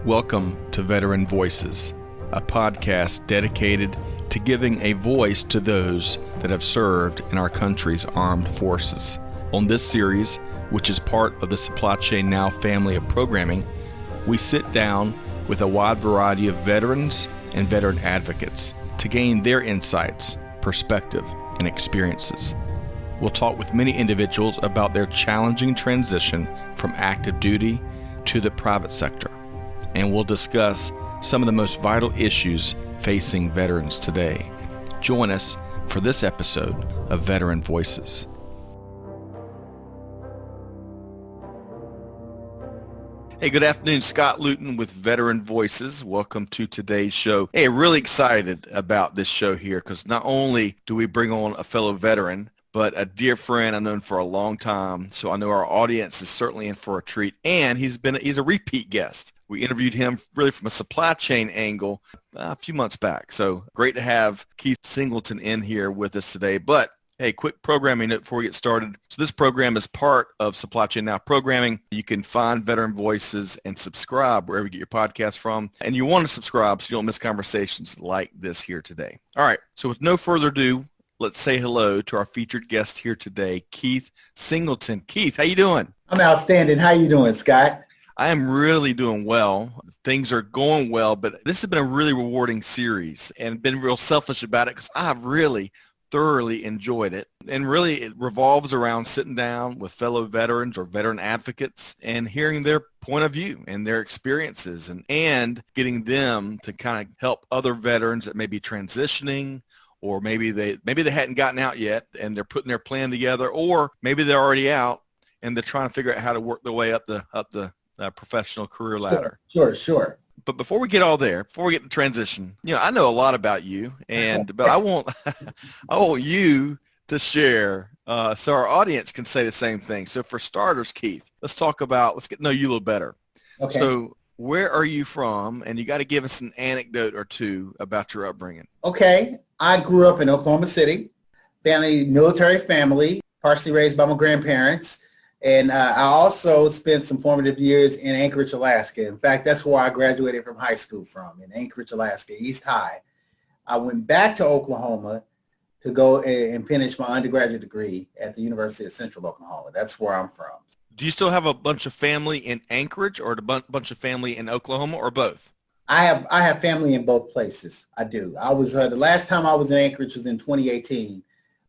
Welcome to Veteran Voices, a podcast dedicated to giving a voice to those that have served in our country's armed forces. On this series, which is part of the Supply Chain Now family of programming, we sit down with a wide variety of veterans and veteran advocates to gain their insights, perspective, and experiences. We'll talk with many individuals about their challenging transition from active duty to the private sector, and we'll discuss some of the most vital issues facing veterans today. Join us for this episode of Veteran Voices. Hey, good afternoon. Scott Luton with Veteran Voices. Welcome to today's show. Hey, really excited about this show here because not only do we bring on a fellow veteran, but a dear friend I've known for a long time. So I know our audience is certainly in for a treat. And he's a repeat guest. We interviewed him really from a supply chain angle a few months back. So great to have Keith Singleton in here with us today. But hey, quick programming note before we get started. So this program is part of Supply Chain Now programming. You can find Veteran Voices and subscribe wherever you get your podcast from. And you want to subscribe so you don't miss conversations like this here today. All right. So with no further ado, let's say hello to our featured guest here today, Keith Singleton. Keith, how you doing? I'm outstanding. How you doing, Scott? I am really doing well. Things are going well, but this has been a really rewarding series and been real selfish about it because I've really thoroughly enjoyed it. And really it revolves around sitting down with fellow veterans or veteran advocates and hearing their point of view and their experiences and getting them to kind of help other veterans that may be transitioning, or maybe they hadn't gotten out yet and they're putting their plan together, or maybe they're already out and they're trying to figure out how to work their way up the professional career ladder. Sure. But before we get all there, before we get to transition, I know a lot about you, but I want you to share so our audience can say the same thing. So for starters, Keith, let's get to know you a little better. Okay. So where are you from? And you got to give us an anecdote or two about your upbringing. Okay. I grew up in Oklahoma City, military family, partially raised by my grandparents. And I also spent some formative years in Anchorage, Alaska. In fact, that's where I graduated from high school from, in Anchorage, Alaska, East High. I went back to Oklahoma to go and finish my undergraduate degree at the University of Central Oklahoma. That's where I'm from. Do you still have a bunch of family in Anchorage or a bunch of family in Oklahoma, or both? I have family in both places. I do. I was the last time I was in Anchorage was in 2018.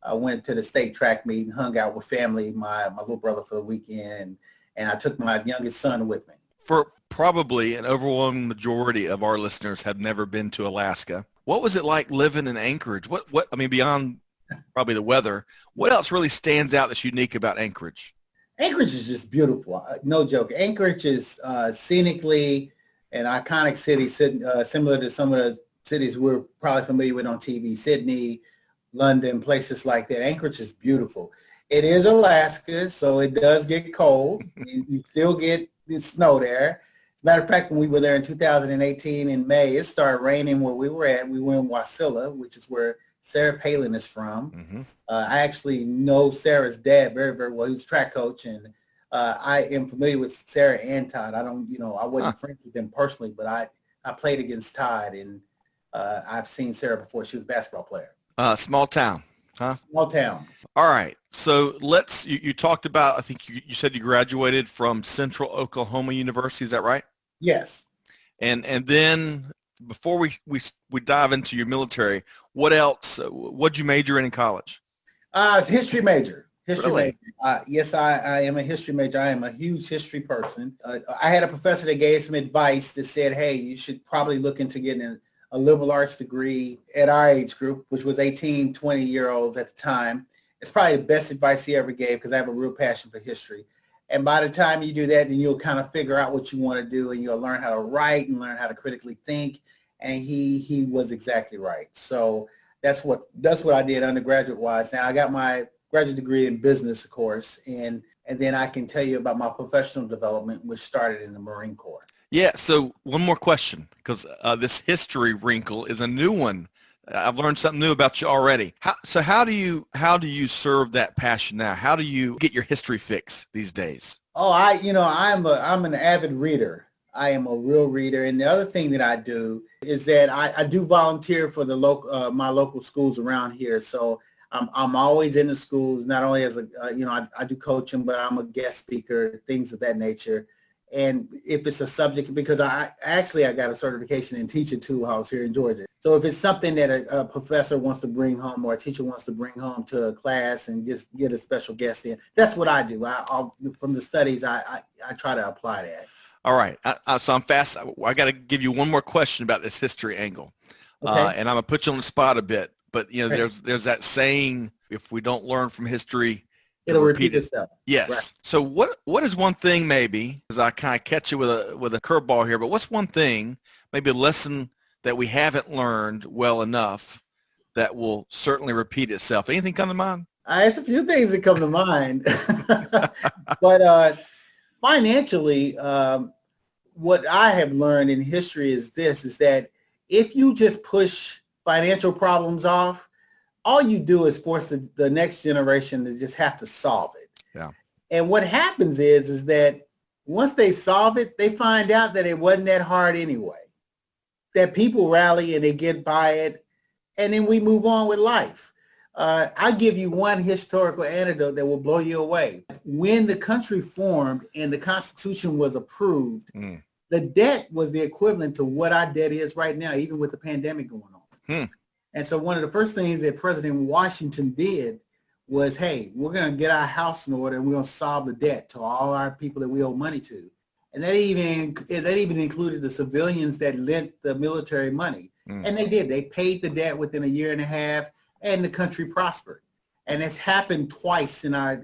I went to the state track meet and hung out with family, my little brother for the weekend, and I took my youngest son with me. For probably an overwhelming majority of our listeners have never been to Alaska. What was it like living in Anchorage? Beyond probably the weather, what else really stands out that's unique about Anchorage? Anchorage is just beautiful. No joke. Anchorage is scenically an iconic city, similar to some of the cities we're probably familiar with on TV, Sydney, London, places like that. Anchorage is beautiful. It is Alaska, so it does get cold. You still get the snow there. As a matter of fact, when we were there in 2018 in May, it started raining where we were at. We were in Wasilla, which is where Sarah Palin is from. Mm-hmm. I actually know Sarah's dad very, very well. He was a track coach, and I am familiar with Sarah and Todd. I wasn't friends with them personally, but I played against Todd, and I've seen Sarah before. She was a basketball player. Small town, huh? Small town. All right. So you talked about, I think you said you graduated from Central Oklahoma University. Is that right? Yes. And then before we dive into your military, what else? What'd you major in college? History major. Really? Major. Yes, I am a history major. I am a huge history person. I had a professor that gave some advice that said, hey, you should probably look into getting a liberal arts degree at our age group, which was 18, 20-year-olds at the time. It's probably the best advice he ever gave because I have a real passion for history. And by the time you do that, then you'll kind of figure out what you want to do, and you'll learn how to write and learn how to critically think. And he was exactly right. So that's what I did undergraduate-wise. Now, I got my graduate degree in business, of course, and then I can tell you about my professional development, which started in the Marine Corps. Yeah, so one more question, because this history wrinkle is a new one. I've learned something new about you already. How do you serve that passion now? How do you get your history fix these days? I'm an avid reader. I am a real reader. And the other thing that I do is that I do volunteer for the local, my local schools around here. So I'm always in the schools, not only as a, I do coaching, but I'm a guest speaker, things of that nature. And if it's a subject, because I got a certification in teaching too while I was here in Georgia. So if it's something that a professor wants to bring home or a teacher wants to bring home to a class and just get a special guest in, that's what I do. I'll from the studies, I try to apply that. All right. So I'm fast. I got to give you one more question about this history angle. Okay. And I'm going to put you on the spot a bit. But, Right. there's that saying, if we don't learn from history, It'll repeat itself. Yes. Right. So what is one thing maybe, because I kind of catch you with a curveball here, but what's one thing, maybe a lesson that we haven't learned well enough that will certainly repeat itself? Anything come to mind? There's a few things that come to mind. But financially, what I have learned in history is that if you just push financial problems off, all you do is force the next generation to just have to solve it. Yeah. And what happens is that once they solve it, they find out that it wasn't that hard anyway, that people rally and they get by it, and then we move on with life. I'll give you one historical anecdote that will blow you away. When the country formed and the Constitution was approved, the debt was the equivalent to what our debt is right now, even with the pandemic going on. And so one of the first things that President Washington did was, hey, we're going to get our house in order and we're going to solve the debt to all our people that we owe money to. And that even included the civilians that lent the military money. And they did. They paid the debt within a year and a half, and the country prospered. And it's happened twice in our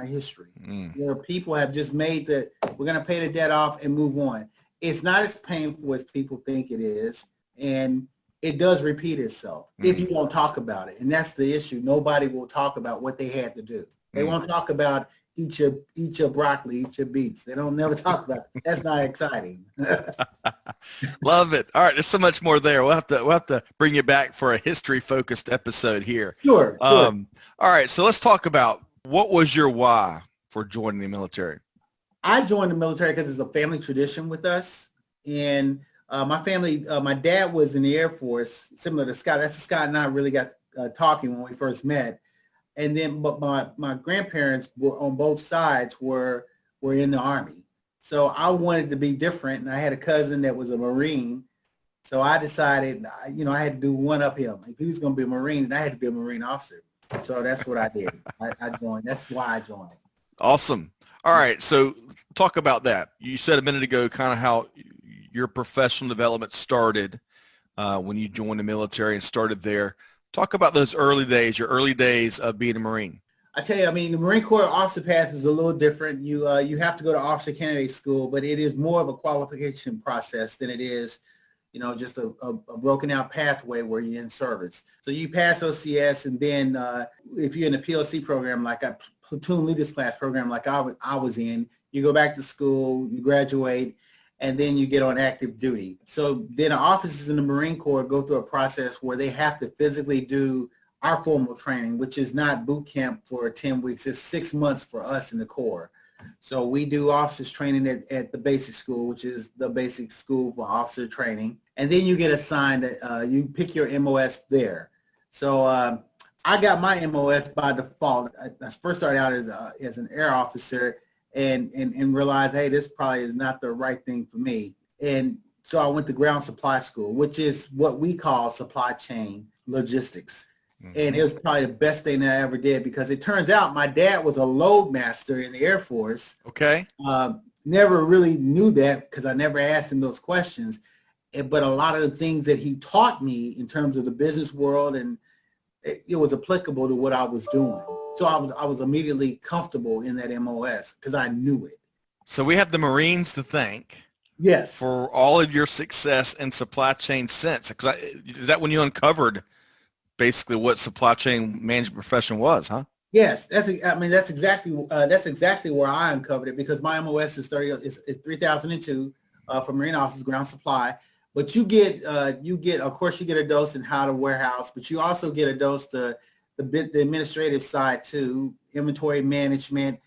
history, where people have just made we're going to pay the debt off and move on. It's not as painful as people think it is, and it does repeat itself if you don't talk about it. And that's the issue. Nobody will talk about what they had to do. They won't talk about eat your broccoli, eat your beets. They don't never talk about it. That's not exciting. Love it. All right, there's so much more there. We'll have to bring you back for a history-focused episode here. Sure. All right, so let's talk about, what was your why for joining the military? I joined the military because it's a family tradition with us. And my family, my dad was in the Air Force, similar to Scott. That's Scott and I really got talking when we first met. And then, but my grandparents were on both sides were in the Army. So I wanted to be different, and I had a cousin that was a Marine. So I decided, I had to do one up him. If he was going to be a Marine, then I had to be a Marine officer. So that's what I did. I joined. That's why I joined. Awesome. All right. So talk about that. You said a minute ago kind of how your professional development started when you joined the military and started there. Talk about those early days, your early days of being a Marine. I tell you, the Marine Corps officer path is a little different. You have to go to officer candidate school, but it is more of a qualification process than it is, just a broken out pathway where you're in service. So you pass OCS, and then if you're in a PLC program, like a platoon leaders class program, like I was in, you go back to school, you graduate, and then you get on active duty. So then officers in the Marine Corps go through a process where they have to physically do our formal training, which is not boot camp for 10 weeks. It's 6 months for us in the Corps. So we do officers training at the basic school, which is the basic school for officer training. And then you get assigned, you pick your MOS there. So I got my MOS by default. I first started out as an air officer, and realized, hey, this probably is not the right thing for me. And so I went to ground supply school, which is what we call supply chain logistics. And it was probably the best thing that I ever did, because it turns out my dad was a load master in the Air Force. Okay. Never really knew that because I never asked him those questions. But a lot of the things that he taught me in terms of the business world, and it was applicable to what I was doing. So I was immediately comfortable in that MOS because I knew it. So we have the Marines to thank. Yes. For all of your success in supply chain sense. Is that when you uncovered basically what supply chain management profession was, huh? Yes, that's exactly where I uncovered it, because my MOS is 3002 for Marine officers, ground supply. But you get of course you get a dose in how to warehouse, but you also get a dose to the administrative side too, inventory management.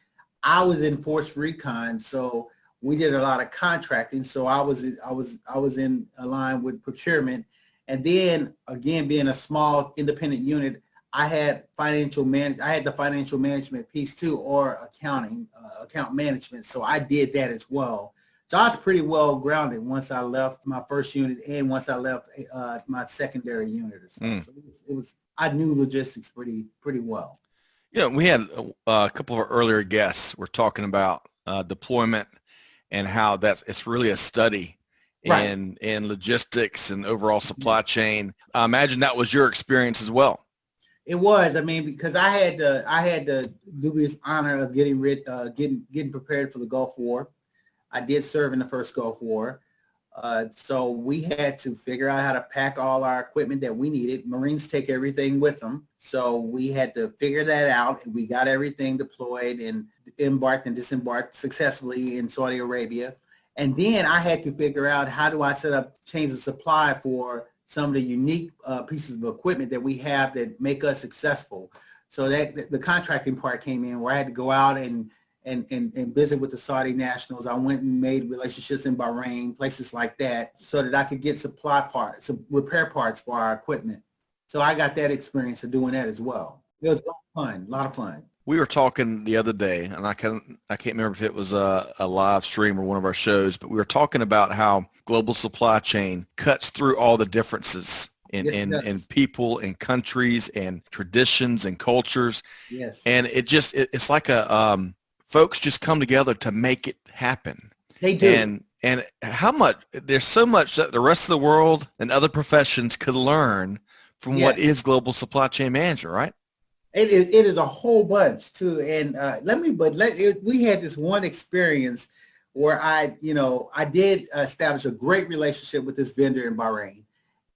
I was in force recon, so we did a lot of contracting. So I was in a line with procurement. And then again, being a small independent unit, I had the financial management piece too, or accounting, account management. So I did that as well. So I was pretty well grounded once I left my first unit and once I left my secondary unit or so. So it was I knew logistics pretty well. Yeah, we had a couple of our earlier guests were talking about deployment and how it's really a study in logistics and overall supply chain. I imagine that was your experience as well. It was. I mean, because I had the dubious honor of getting prepared for the Gulf War. I did serve in the first Gulf War. So we had to figure out how to pack all our equipment that we needed. Marines take everything with them. So we had to figure that out, and we got everything deployed and embarked and disembarked successfully in Saudi Arabia. And then I had to figure out how do I set up chains of supply for some of the unique pieces of equipment that we have that make us successful. So that the contracting part came in, where I had to go out and visit with the Saudi nationals. I went and made relationships in Bahrain, places like that, so that I could get supply parts, some repair parts for our equipment. So I got that experience of doing that as well. It was a lot of fun. We were talking the other day, and I can't remember if it was a live stream or one of our shows, but we were talking about how global supply chain cuts through all the differences in people and countries and traditions and cultures. Yes. And it's like folks just come together to make it happen. They do. And there's so much that the rest of the world and other professions could learn from what is global supply chain management, right? It is a whole bunch too. And we had this one experience where I did establish a great relationship with this vendor in Bahrain.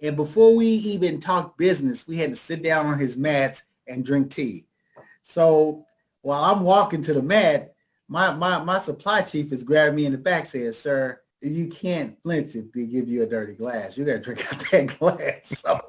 And before we even talked business, we had to sit down on his mats and drink tea. So while I'm walking to the mat, my supply chief is grabbing me in the back saying, "Sir, you can't flinch if they give you a dirty glass. You got to drink out that glass." So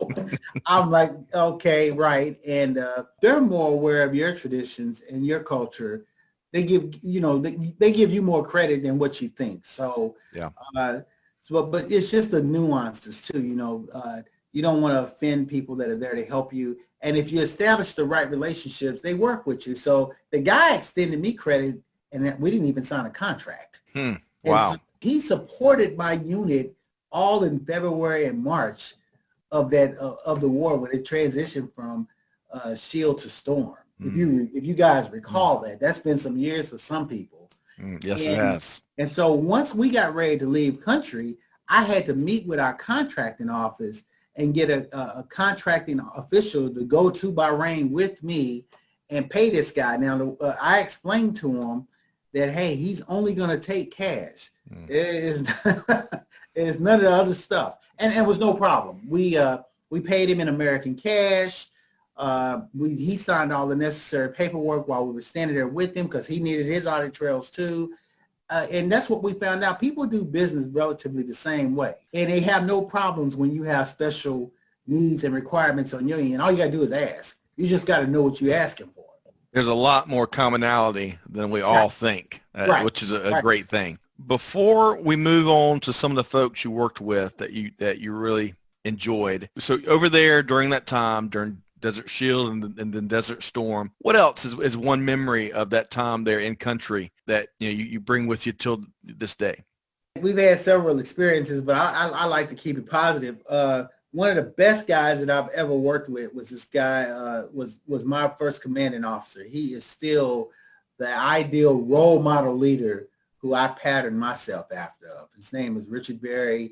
I'm like, okay, right. And they're more aware of your traditions and your culture. They give you more credit than what you think. So, yeah. But it's just the nuances too. You don't want to offend people that are there to help you. And if you establish the right relationships, they work with you. So the guy extended me credit, and we didn't even sign a contract. Wow. So he supported my unit all in February and March of the war, when it transitioned from Shield to Storm. If you guys recall that's been some years for some people. Yes, it has. And so once we got ready to leave country, I had to meet with our contracting office and get a contracting official to go to Bahrain with me and pay this guy. Now, I explained to him that, hey, he's only going to take cash. It's none of the other stuff. And it was no problem. We paid him in American cash. He signed all the necessary paperwork while we were standing there with him, because he needed his audit trails too. And that's what we found out. People do business relatively the same way. And they have no problems when you have special needs and requirements on your end. All you got to do is ask. You just got to know what you're asking for. There's a lot more commonality than we all think, which is a great thing. Before we move on to some of the folks you worked with that you really enjoyed, so over there during that time, during Desert Shield and then Desert Storm, what else is one memory of that time there in country that you bring with you till this day? We've had several experiences, but I like to keep it positive. One of the best guys that I've ever worked with was this guy, was my first commanding officer. He is still the ideal role model leader who I patterned myself after. His name is Richard Berry,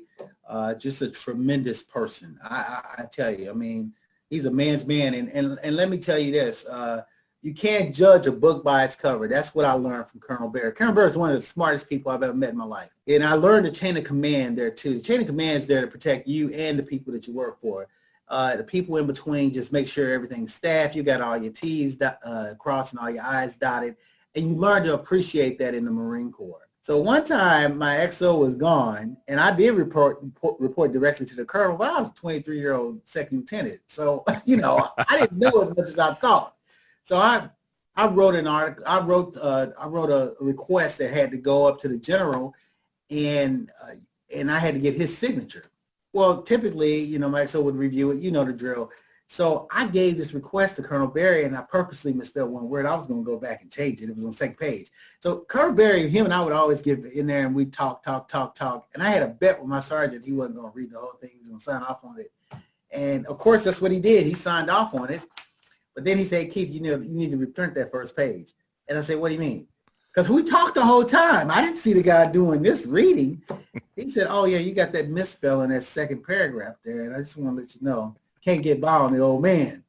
just a tremendous person. I tell you, I mean, he's a man's man. And let me tell you this, you can't judge a book by its cover. That's what I learned from Colonel Berry. Colonel Berry is one of the smartest people I've ever met in my life. And I learned the chain of command there too. The chain of command is there to protect you and the people that you work for. The people in between, just make sure everything's staffed. You got all your T's crossed and all your I's dotted. And you learn to appreciate that in the Marine Corps. So one time my XO was gone, and I did report directly to the colonel, but I was a 23-year-old second lieutenant. So, I didn't know as much as I thought. So I I wrote an article. I wrote a request that had to go up to the general, and I had to get his signature. Well, typically, Maxwell would review it. You know the drill. So I gave this request to Colonel Berry, and I purposely misspelled one word. I was going to go back and change it. It was on the second page. So Colonel Berry, him and I would always get in there, and we'd talk. And I had a bet with my sergeant he wasn't going to read the whole thing. He was going to sign off on it. And, of course, that's what he did. He signed off on it. But then he said, Keith, you need to reprint that first page. And I said, what do you mean? Because we talked the whole time. I didn't see the guy doing this reading. He said, oh, yeah, you got that misspell in that second paragraph there. And I just want to let you know, can't get by on the old man.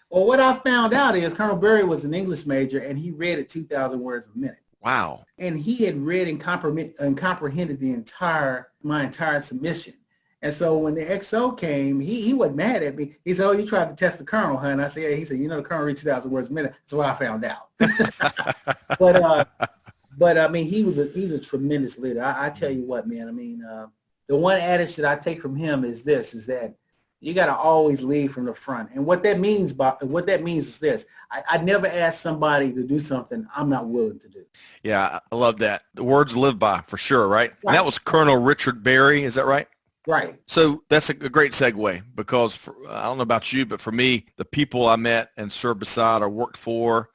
Well, what I found out is Colonel Berry was an English major, and he read at 2,000 words a minute. Wow. And he had read and comprehended my entire submission. And so when the XO came, he wasn't mad at me. He said, oh, you tried to test the colonel, huh? And I said, yeah. He said, the colonel read 2,000 words a minute. That's what I found out. But I mean, he's a tremendous leader. I tell you what, man, I mean, the one adage that I take from him is that you got to always lead from the front. And what that means is this: I never ask somebody to do something I'm not willing to do. Yeah, I love that. The words live by, for sure, right? And that was Colonel Richard Berry, is that right? Right. So that's a great segue, because I don't know about you, but for me, the people I met and served beside or worked for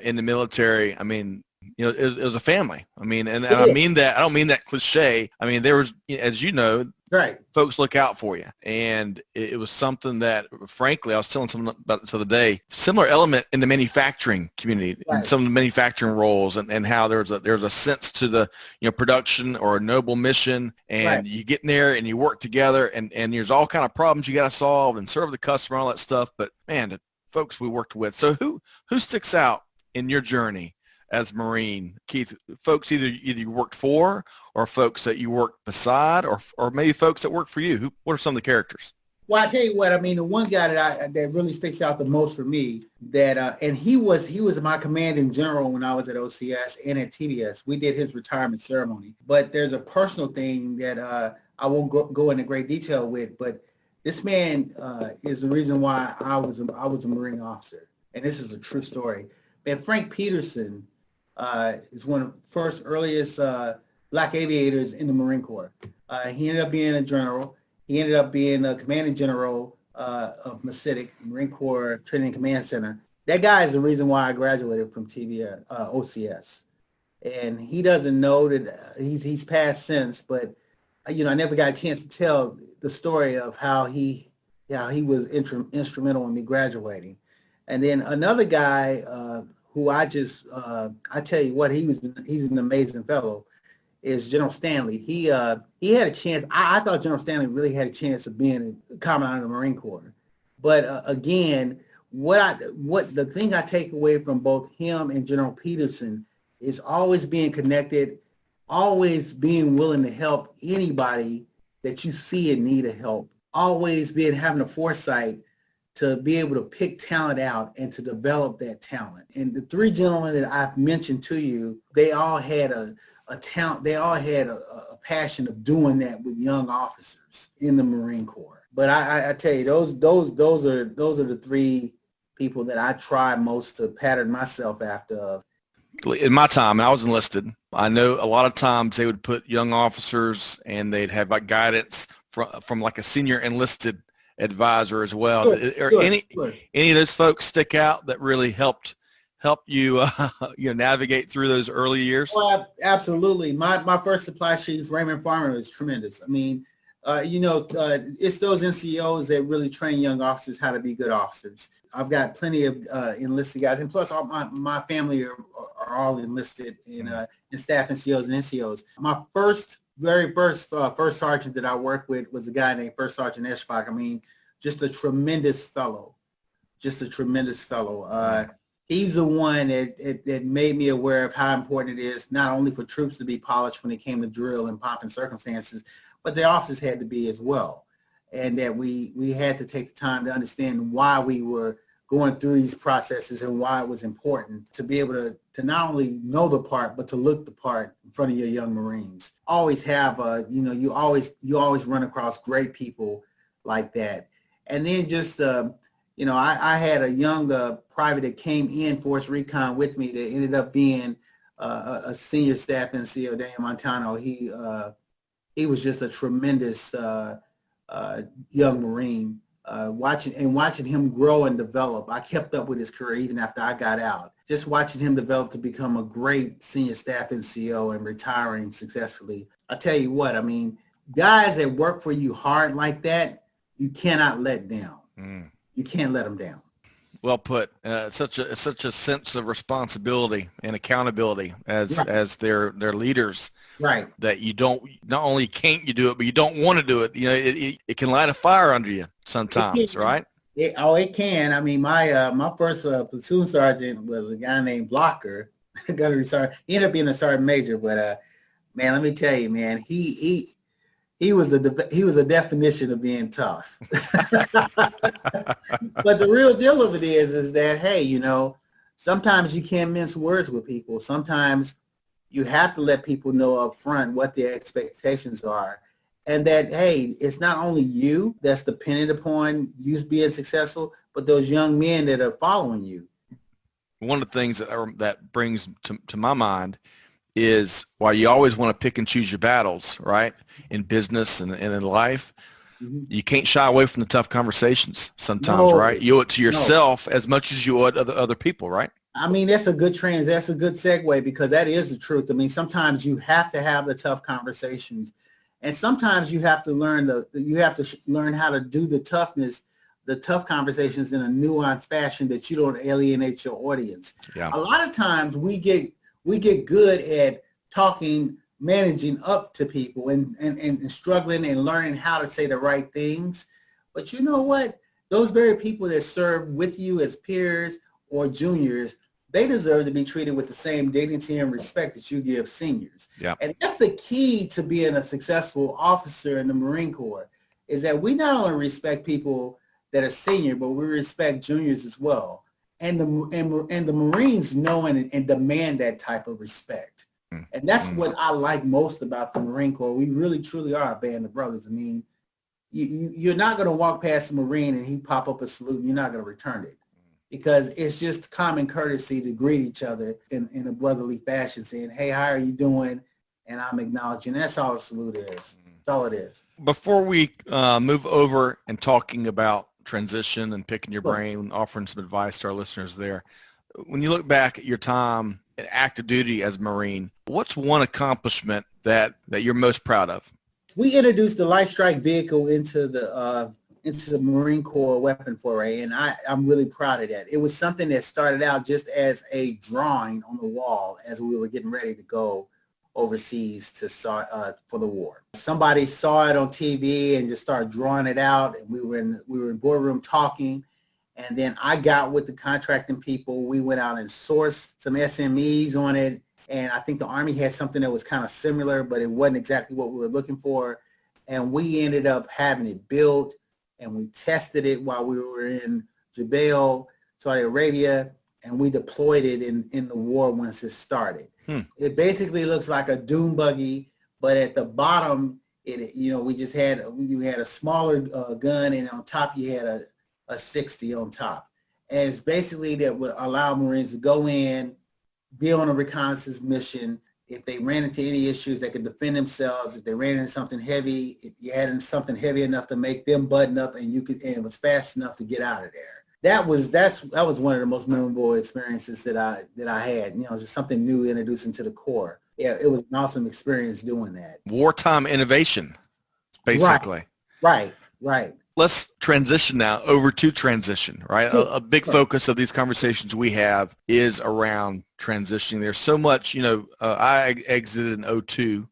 in the military, I mean, it was a family. I mean, and I mean that, I don't mean that cliche. I mean, there was, as you know, folks look out for you. And it was something that, frankly, I was telling someone about this other day, similar element in the manufacturing community, in some of the manufacturing roles, and how there's a sense to the, production or a noble mission, and you get in there and you work together, and there's all kind of problems you got to solve and serve the customer, all that stuff. But man, the folks we worked with. So who sticks out in your journey as a Marine, Keith? Folks either you worked for, or folks that you worked beside, or maybe folks that worked for you. What are some of the characters? Well, I tell you what, I mean, the one guy that really sticks out the most for me, that and he was my commanding general when I was at OCS and at TBS. We did his retirement ceremony. But there's a personal thing that I won't go into great detail with, but this man is the reason why I was a Marine officer, and this is a true story. Man, Frank Peterson is one of the first earliest black aviators in the Marine Corps. He ended up being a general. He ended up being a commanding general of MACITIC, Marine Corps Training and Command Center. That guy is the reason why I graduated from OCS. And he doesn't know that he's passed since, but I never got a chance to tell the story of how he was instrumental in me graduating. And then another guy who I tell you what, he's an amazing fellow, is General Stanley. He had a chance. I thought General Stanley really had a chance of being a commandant of the Marine Corps. But again, the thing I take away from both him and General Peterson is always being connected, always being willing to help anybody that you see in need of help, always having the foresight to be able to pick talent out and to develop that talent. And the three gentlemen that I've mentioned to you, they all had a talent. They all had a passion of doing that with young officers in the Marine Corps. But I tell you, those are the three people that I try most to pattern myself after. In my time, and I was enlisted, I know a lot of times they would put young officers and they'd have like guidance from like a senior enlisted advisor as well. Any of those folks stick out that really helped you navigate through those early years? Well, absolutely. My first supply chief, Raymond Farmer, was tremendous. I mean, it's those NCOs that really train young officers how to be good officers. I've got plenty of enlisted guys, and plus all my family are all enlisted in staff NCOs and NCOs. My very first sergeant that I worked with was a guy named First Sergeant Eschbach. I mean, just a tremendous fellow. He's the one that made me aware of how important it is not only for troops to be polished when it came to drill and pomp and circumstances, but the officers had to be as well. And that we had to take the time to understand why we were going through these processes and why it was important to be able to not only know the part, but to look the part in front of your young Marines. Always have you always run across great people like that. And then just I had a young private that came in Force Recon with me that ended up being a senior staff NCO, Daniel Montano. He was just a tremendous young Marine. Watching him grow and develop, I kept up with his career even after I got out. Just watching him develop to become a great senior staff NCO and retiring successfully. I tell you what, I mean, guys that work for you hard like that, you cannot let down. You can't let them down. Well put. Such a sense of responsibility and accountability as their leaders. Right. That you don't, not only can't you do it, but you don't want to do it. It can light a fire under you sometimes, right? It can. I mean, my first platoon sergeant was a guy named Blocker. Got to retire. He ended up being a sergeant major, but man, let me tell you, man, he was the definition of being tough. But the real deal of it is that, hey, sometimes you can't mince words with people. Sometimes you have to let people know up front what their expectations are. And that, hey, it's not only you that's dependent upon you being successful, but those young men that are following you. One of the things that brings to my mind is while you always want to pick and choose your battles, right, in business and in life, you can't shy away from the tough conversations sometimes, right? You owe it to yourself as much as you owe it to other people, right? I mean, that's a good segue, because that is the truth. I mean, sometimes you have to have the tough conversations, and sometimes you have to learn how to do the tough conversations in a nuanced fashion that you don't alienate your audience. Yeah. A lot of times we get good at managing up to people and struggling and learning how to say the right things. But you know what? Those very people that serve with you as peers or juniors, they deserve to be treated with the same dignity and respect that you give seniors. Yeah. And that's the key to being a successful officer in the Marine Corps, is that we not only respect people that are senior, but we respect juniors as well. And the Marines know and demand that type of respect. And that's what I like most about the Marine Corps. We really, truly are a band of brothers. I mean, you're not going to walk past a Marine and he pop up a salute and you're not going to return it, because it's just common courtesy to greet each other in a brotherly fashion, saying, hey, how are you doing? And I'm acknowledging. That's all a salute is. That's all it is. Before we move over and talking about transition and picking your brain, offering some advice to our listeners there, when you look back at your time in active duty as a Marine, what's one accomplishment that you're most proud of? We introduced the light strike vehicle into the Marine Corps weapon foray, and I'm really proud of that. It was something that started out just as a drawing on the wall as we were getting ready to go overseas to start for the war. Somebody saw it on TV and just started drawing it out, and we were in boardroom talking. And then I got with the contracting people. We went out and sourced some SMEs on it. And I think the Army had something that was kind of similar, but it wasn't exactly what we were looking for. And we ended up having it built, and we tested it while we were in Jubail, Saudi Arabia, and we deployed it in the war once it started. It basically looks like a dune buggy, but at the bottom, you had a smaller gun, and on top you had a 60 on top. And it's basically that would allow Marines to go in, be on a reconnaissance mission. If they ran into any issues, they could defend themselves. If they ran into something heavy, if you had something heavy enough to make them button up, and it was fast enough to get out of there. That was one of the most memorable experiences that I had. Just something new introduced into the Corps. Yeah, it was an awesome experience doing that. Wartime innovation, basically. Right. Let's transition now over to transition, right? A big focus of these conversations we have is around transitioning. There's so much, I exited in 2002.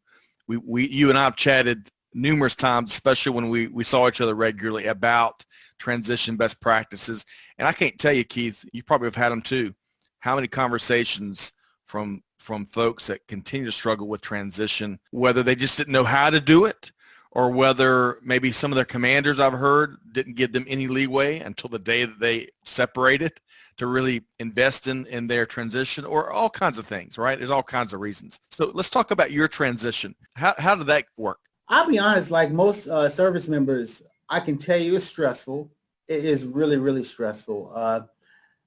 You and I have chatted numerous times, especially when we saw each other regularly, about transition best practices. And I can't tell you, Keith, you probably have had them too, how many conversations from folks that continue to struggle with transition, whether they just didn't know how to do it, or whether maybe some of their commanders, I've heard, didn't give them any leeway until the day that they separated to really invest in their transition, or all kinds of things, right? There's all kinds of reasons. So let's talk about your transition. How did that work? I'll be honest, like most service members, I can tell you it's stressful. it is really, really stressful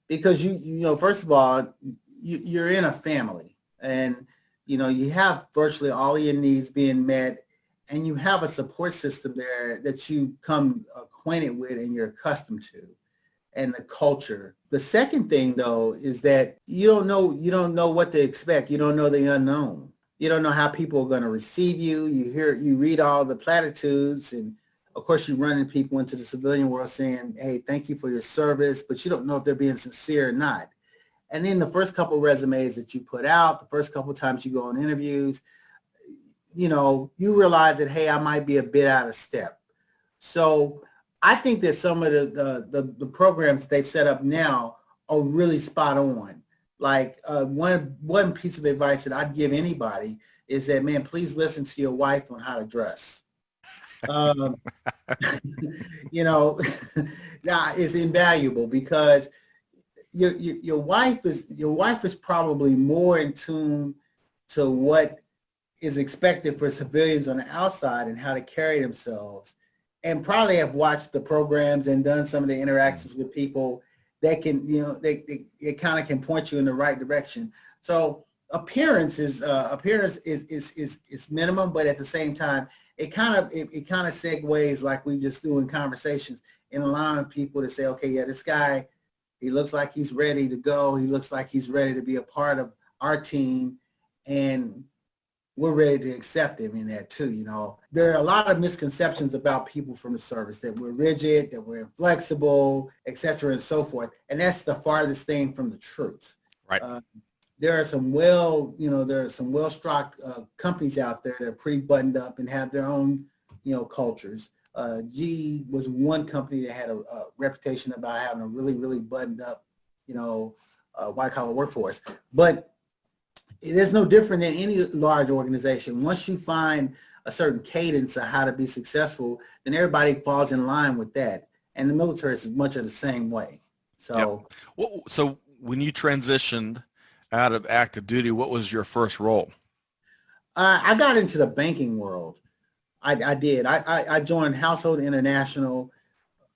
because you know, first of all, you're in a family, and you have virtually all of your needs being met, and you have a support system there that you come acquainted with and you're accustomed to, and the culture. The second thing though is that you don't know what to expect. You don't know the unknown. You don't know how people are going to receive you. You read all the platitudes, and of course you run into people into the civilian world saying, hey, thank you for your service, but you don't know if they're being sincere or not. And then the first couple of resumes that you put out, the first couple of times you go on interviews, you realize that, hey, I might be a bit out of step. So I think that some of the programs that they've set up now are really spot on. Like one piece of advice that I'd give anybody is that, man, please listen to your wife on how to dress. Um, now it's invaluable because your wife is probably more in tune to what is expected for civilians on the outside and how to carry themselves, and probably have watched the programs and done some of the interactions with people that can, they kind of can point you in the right direction. So appearance is minimum, but at the same time, it kind of segues, like we just do in conversations, in allowing people to say, okay, yeah, this guy, he looks like he's ready to go. He looks like he's ready to be a part of our team, and we're ready to accept him in that too. There are a lot of misconceptions about people from the service, that we're rigid, that we're inflexible, et cetera, and so forth. And that's the farthest thing from the truth. Right. There are some well-struck companies out there that are pretty buttoned up and have their own, cultures. GE was one company that had a reputation about having a really, really buttoned up, white-collar workforce. But it is no different than any large organization. Once you find a certain cadence of how to be successful, then everybody falls in line with that. And the military is much of the same way. So, yep. Well, so when you transitioned out of active duty, what was your first role? I got into the banking world. I did. I joined Household International,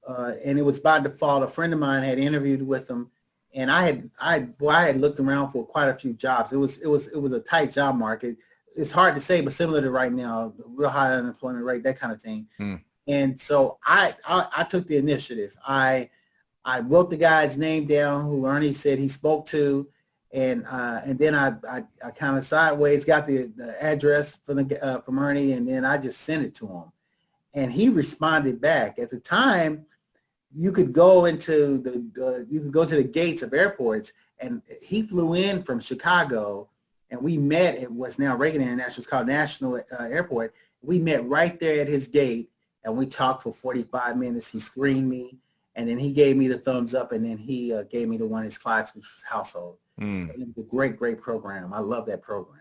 and it was by default. A friend of mine had interviewed with them, and I had looked around for quite a few jobs. It was a tight job market. It's hard to say, but similar to right now, real high unemployment rate, that kind of thing. And so I took the initiative. I wrote the guy's name down who Ernie said he spoke to, and then I kind of sideways got the address from Ernie, and then I just sent it to him, and he responded back. At the time, you could go into to the gates of airports, and he flew in from Chicago, and we met at what's now Reagan International. It's called National Airport. We met right there at his gate, and we talked for 45 minutes. He screened me, and then he gave me the thumbs up, and then he gave me to one of his clients, which was Household. It was a great program. I love that program.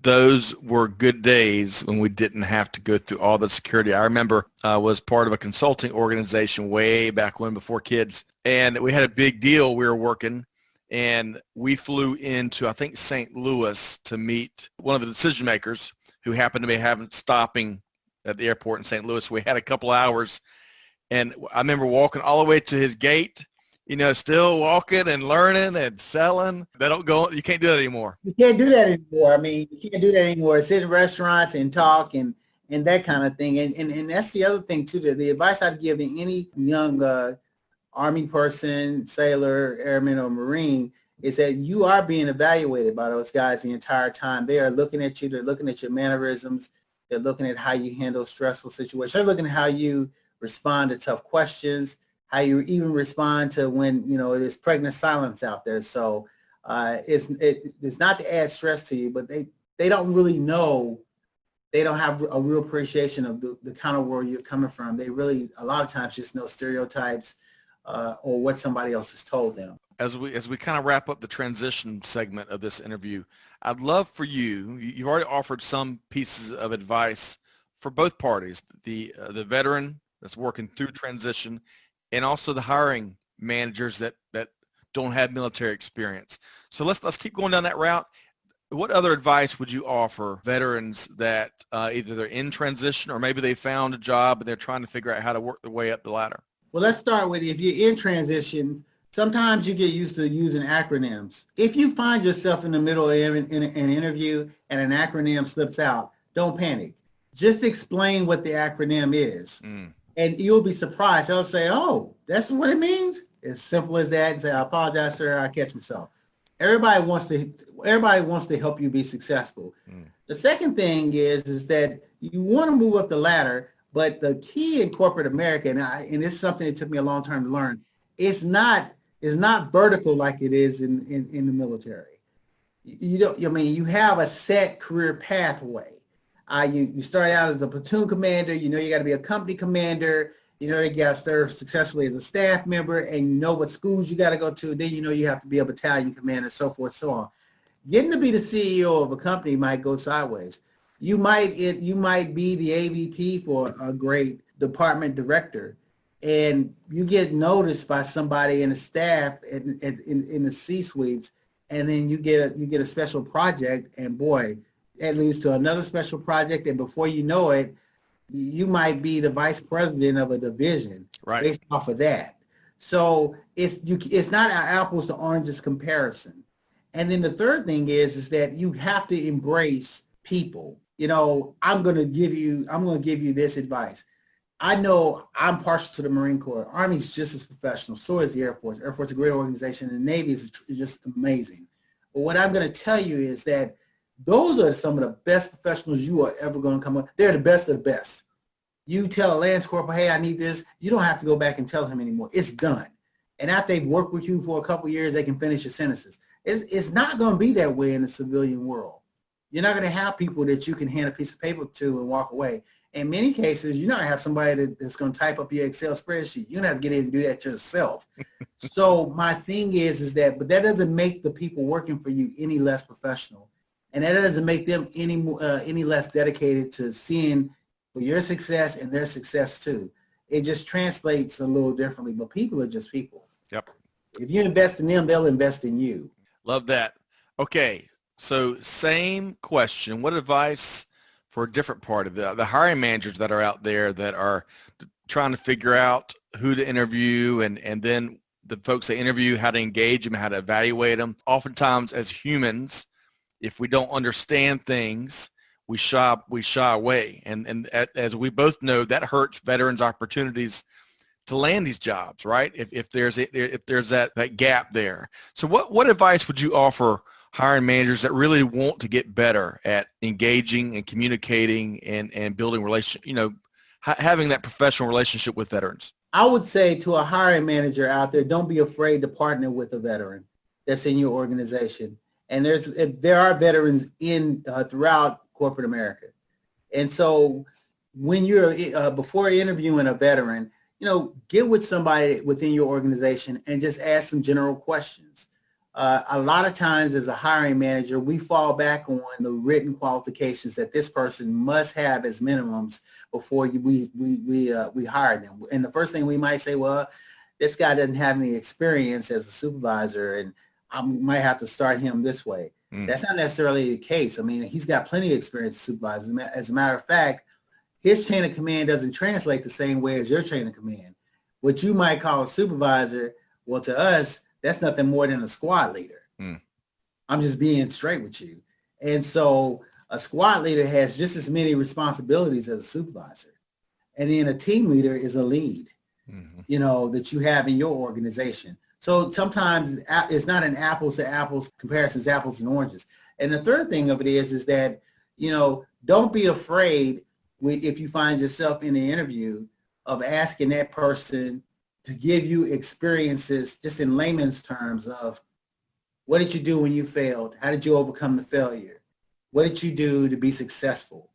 Those were good days when we didn't have to go through all the security. I remember I was part of a consulting organization way back when, before kids, and we had a big deal. We were working, and we flew into, I think, St. Louis to meet one of the decision makers who happened to be stopping at the airport in St. Louis. We had a couple hours, and I remember walking all the way to his gate, still walking and learning and selling. You can't do that anymore. You can't do that anymore. I mean, you can't do that anymore. Sit in restaurants and talk and that kind of thing. And that's the other thing too. The advice I'd give to any young Army person, sailor, airman, or Marine is that you are being evaluated by those guys the entire time. They are looking at you. They're looking at your mannerisms. They're looking at how you handle stressful situations. They're looking at how you respond to tough questions, how you even respond to when, there's pregnant silence out there. So it's not to add stress to you, but they don't really know. They don't have a real appreciation of the kind of world you're coming from. They really, a lot of times, just know stereotypes or what somebody else has told them. As we kind of wrap up the transition segment of this interview, I'd love for you've already offered some pieces of advice for both parties, the veteran that's working through transition, and also the hiring managers that don't have military experience. So let's keep going down that route. What other advice would you offer veterans that either they're in transition or maybe they found a job and they're trying to figure out how to work their way up the ladder? Well, let's start with if you're in transition, sometimes you get used to using acronyms. If you find yourself in the middle of an interview and an acronym slips out, don't panic. Just explain what the acronym is. Mm. And you'll be surprised. They'll say, oh, that's what it means? As simple as that. And say, I apologize, sir, I catch myself. Everybody wants to help you be successful. Mm. The second thing is that you want to move up the ladder, but the key in corporate America, and it's something that took me a long time to learn, it's not vertical like it is in the military. You have a set career pathway. You start out as a platoon commander, you got to be a company commander, you got to serve successfully as a staff member, and you know what schools you got to go to. Then you have to be a battalion commander, so forth, so on. Getting to be the CEO of a company might go sideways. You might be the AVP for a great department director, and you get noticed by somebody in the staff in the C-suites, and then you get a special project, and boy, that leads to another special project, and before you know it, you might be the vice president of a division based off of that. So it's not an apples to oranges comparison. And then the third thing is that you have to embrace people. I'm going to give you this advice. I know I'm partial to the Marine Corps. Army's just as professional. So is the Air Force. Air Force is a great organization, and the Navy is just amazing. But what I'm going to tell you is that those are some of the best professionals you are ever going to come up. They're the best of the best. You tell a Lance Corporal, hey, I need this. You don't have to go back and tell him anymore. It's done. And after they've worked with you for a couple of years, they can finish your sentences. It's not going to be that way in the civilian world. You're not going to have people that you can hand a piece of paper to and walk away. In many cases, you're not going to have somebody that's going to type up your Excel spreadsheet. You're going to have to get in and do that yourself. So my thing is that, but that doesn't make the people working for you any less professional. And that doesn't make them any less dedicated to seeing for your success and their success too. It just translates a little differently, but people are just people. Yep. If you invest in them, they'll invest in you. Love that. Okay, so same question. What advice for a different part of the hiring managers that are out there that are trying to figure out who to interview and then the folks they interview, how to engage them, how to evaluate them? Oftentimes as humans, if we don't understand things, we shy away. And as we both know, that hurts veterans' opportunities to land these jobs, right? If there's that gap there. So what advice would you offer hiring managers that really want to get better at engaging and communicating and building having that professional relationship with veterans? I would say to a hiring manager out there, don't be afraid to partner with a veteran that's in your organization. And there are veterans throughout corporate America. And so when you're before interviewing a veteran, get with somebody within your organization and just ask some general questions. A lot of times as a hiring manager, we fall back on the written qualifications that this person must have as minimums before we hire them. And the first thing we might say, well, this guy doesn't have any experience as a supervisor, and I might have to start him this way. That's not necessarily the case. I mean, he's got plenty of experience as a supervisor. As a matter of fact, his chain of command doesn't translate the same way as your chain of command. What you might call a supervisor, well, to us, that's nothing more than a squad leader. I'm just being straight with you. And so a squad leader has just as many responsibilities as a supervisor. And then a team leader is a lead, that you have in your organization. So sometimes it's not an apples to apples comparison, it's apples and oranges. And the third thing of it is that, don't be afraid if you find yourself in the interview of asking that person to give you experiences, just in layman's terms, of what did you do when you failed? How did you overcome the failure? What did you do to be successful?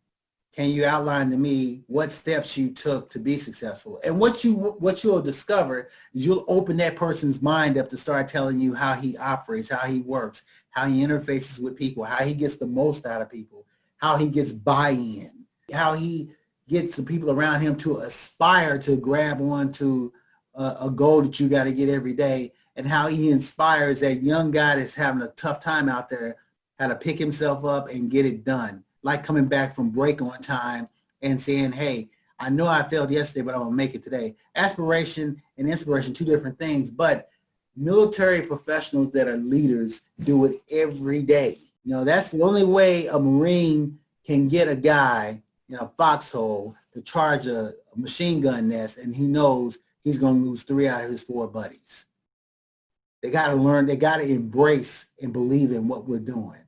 Can you outline to me what steps you took to be successful? And what you'll discover is you'll open that person's mind up to start telling you how he operates, how he works, how he interfaces with people, how he gets the most out of people, how he gets buy-in, how he gets the people around him to aspire to grab onto a goal that you got to get every day, and how he inspires that young guy that's having a tough time out there how to pick himself up and get it done. Like coming back from break on time and saying, hey, I know I failed yesterday, but I'm going to make it today. Aspiration and inspiration, two different things, but military professionals that are leaders do it every day. That's the only way a Marine can get a guy in a foxhole to charge a machine gun nest, and he knows he's going to lose 3 out of his 4 buddies. They got to learn, they got to embrace and believe in what we're doing.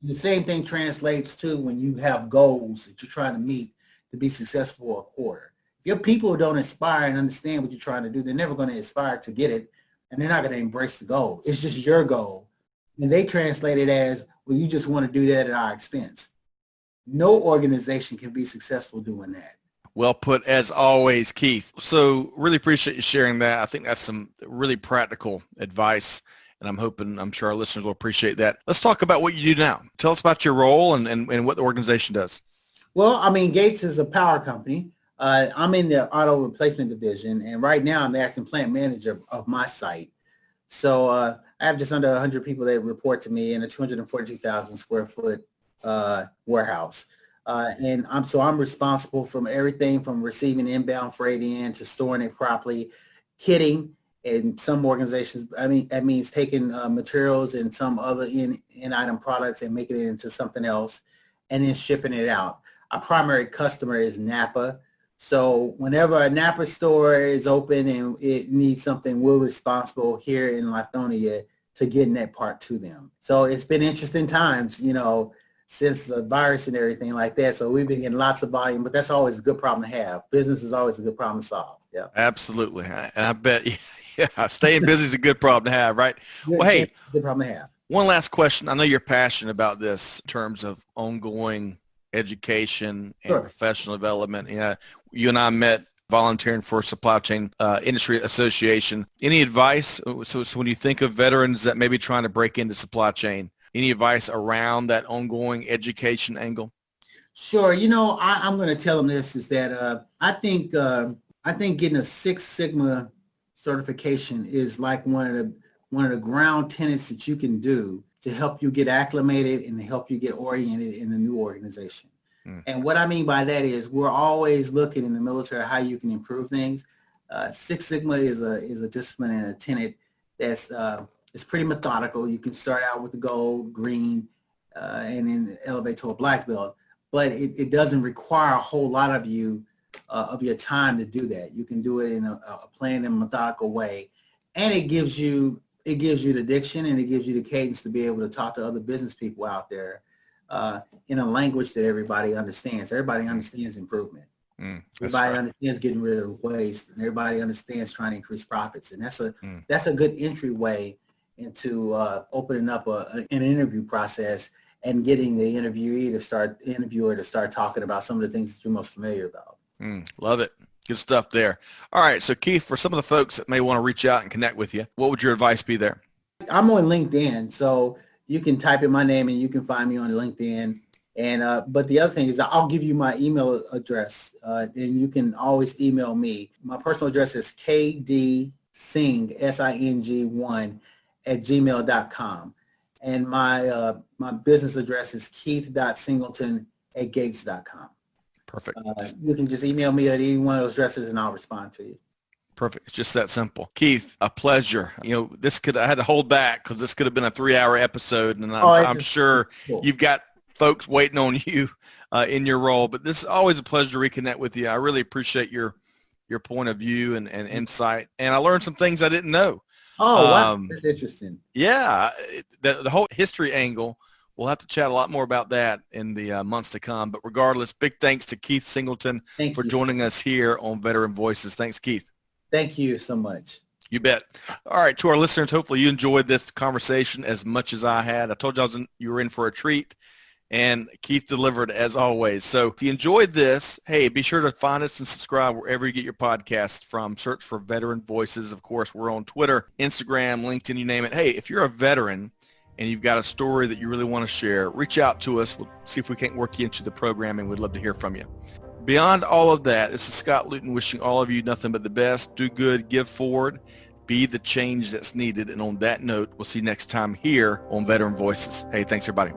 The same thing translates to when you have goals that you're trying to meet to be successful a quarter. If your people don't inspire and understand what you're trying to do, they're never going to aspire to get it, and they're not going to embrace the goal. It's just your goal. And they translate it as, well, you just want to do that at our expense. No organization can be successful doing that. Well put, as always, Keith. So really appreciate you sharing that. I think that's some really practical advice, and I'm sure our listeners will appreciate that. Let's talk about what you do now. Tell us about your role and what the organization does. Well, Gates is a power company. I'm in the auto replacement division, and right now I'm the acting plant manager of my site. So I have just under 100 people that report to me in a 242,000 square foot warehouse. And I'm responsible from everything from receiving inbound freight in to storing it properly, kitting. In some organizations, that means taking materials and some other in-item products and making it into something else, and then shipping it out. Our primary customer is Napa. So whenever a Napa store is open and it needs something, we're responsible here in Lithonia to getting that part to them. So it's been interesting times, since the virus and everything like that. So we've been getting lots of volume, but that's always a good problem to have. Business is always a good problem to solve. Yeah. Absolutely. And I bet, yeah, staying busy is a good problem to have, right? Well, hey, good problem to have. One last question. I know you're passionate about this in terms of ongoing education and Sure. professional development. You and I met volunteering for Supply Chain Industry Association. Any advice? So when you think of veterans that may be trying to break into supply chain, any advice around that ongoing education angle? Sure. I'm going to tell them this is that I think getting a Six Sigma certification is like one of the ground tenets that you can do to help you get acclimated and to help you get oriented in a new organization. And what I mean by that is we're always looking in the military how you can improve things. Six Sigma is a discipline and a tenet that's it's pretty methodical. You can start out with the gold, green, and then elevate to a black belt. But it doesn't require a whole lot of your time to do that. You can do it in a planned and methodical way, and it gives you the diction and it gives you the cadence to be able to talk to other business people out there in a language that everybody understands. Everybody understands improvement. Everybody understands getting rid of waste, and everybody understands trying to increase profits. And that's a good entryway into opening up an interview process and getting the interviewer to start talking about some of the things that you're most familiar about. Love it. Good stuff there. All right. So Keith, for some of the folks that may want to reach out and connect with you, what would your advice be there? I'm on LinkedIn, so you can type in my name and you can find me on LinkedIn. And but the other thing is I'll give you my email address, and you can always email me. My personal address is kdsing, SING1 @gmail.com. And my business address is keith.singleton@gates.com. Perfect. You can just email me at any one of those addresses and I'll respond to you. Perfect. It's just that simple. Keith, a pleasure. I had to hold back because this could have been a 3-hour episode, and I'm sure cool. You've got folks waiting on you in your role, but this is always a pleasure to reconnect with you. I really appreciate your point of view and insight, and I learned some things I didn't know. Oh, wow. That's interesting. Yeah. The whole history angle, we'll have to chat a lot more about that in the months to come. But regardless, big thanks to Keith Singleton for joining us here on Veteran Voices. Thanks, Keith. Thank you so much. You bet. All right, to our listeners, hopefully you enjoyed this conversation as much as I had. I told you you were in for a treat, and Keith delivered as always. So if you enjoyed this, hey, be sure to find us and subscribe wherever you get your podcasts from. Search for Veteran Voices. Of course, we're on Twitter, Instagram, LinkedIn, you name it. Hey, if you're a veteran and you've got a story that you really want to share, reach out to us. We'll see if we can't work you into the program, and we'd love to hear from you. Beyond all of that, this is Scott Luton wishing all of you nothing but the best. Do good, give forward, be the change that's needed. And on that note, we'll see you next time here on Veteran Voices. Hey, thanks, everybody.